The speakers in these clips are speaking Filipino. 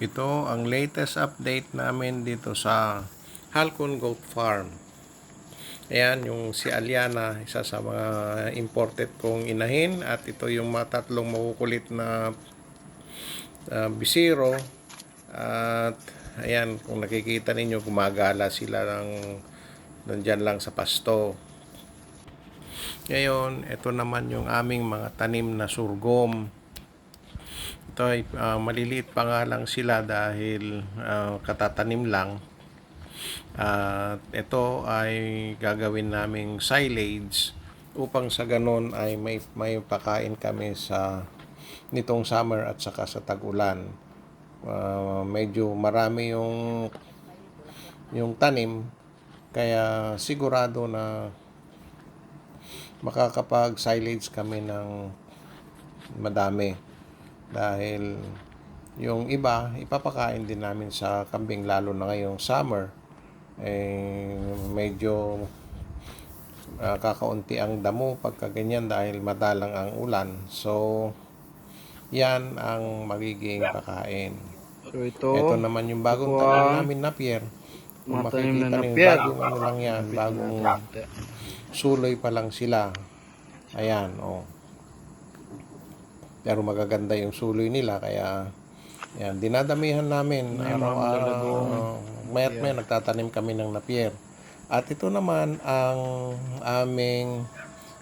Ito ang latest update namin dito sa Halcon Goat Farm. Ayan, yung si Aliana, isa sa mga imported kong inahin. At ito yung mga tatlong makukulit na bisiro. At ayan, kung nakikita ninyo, gumagala sila nandyan lang sa pasto. Ngayon, ito naman yung aming mga tanim na surgom. Ito ay maliliit pa nga lang sila dahil katatanim lang. At ito ay gagawin naming silage upang sa ganon ay may pakain kami sa nitong summer at saka sa tag-ulan. Medyo marami yung tanim, kaya sigurado na makakapag silage kami ng madami. Dahil yung iba, ipapakain din namin sa kambing, lalo na ngayong summer. Medyo kakaunti ang damo pagka ganyan dahil madalang ang ulan. So, yan ang magiging pakain. So Ito naman yung bagong tanim namin na pier. Kung makikita niyo, bagong ano lang yan, bagong suloy pa lang sila. Ayan, oh. Pero magaganda yung suloy nila, kaya yan, dinadamihan namin araw-araw. Mayat may nagtatanim kami ng napier. At ito naman ang aming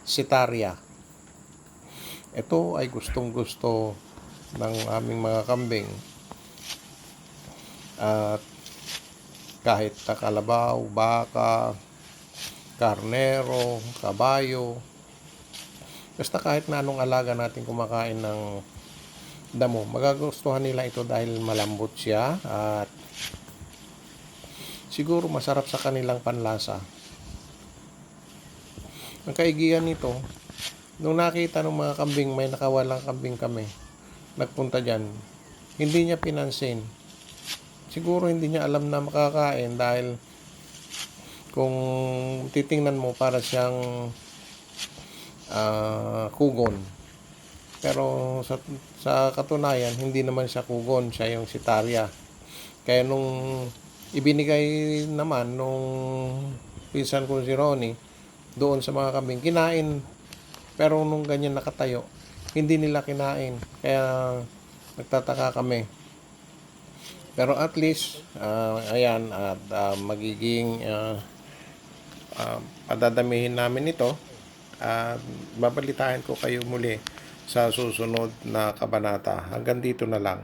sitaria. Ito ay gustong-gusto ng aming mga kambing. At kahit kalabaw, baka, karnero, kabayo, basta kahit na anong alaga natin kumakain ng damo, magagustuhan nila ito dahil malambot siya at siguro masarap sa kanilang panlasa. Ang kaigihan nito, nung nakita ng mga kambing, may nakawalang kambing kami, nagpunta dyan, hindi niya pinansin. Siguro hindi niya alam na makakain dahil kung titingnan mo, para siyang kugon. Pero sa katunayan, hindi naman siya kugon, siya yung sitaria. Kaya nung ibinigay naman nung pinsan ko si Ronnie doon sa mga kambing, kinain. Pero nung ganyan nakatayo, hindi nila kinain. Kaya nagtataka kami. Pero at least, ayan, at magiging padadamihin namin ito. Babalitaan ko kayo muli sa susunod na kabanata. Hanggang dito na lang.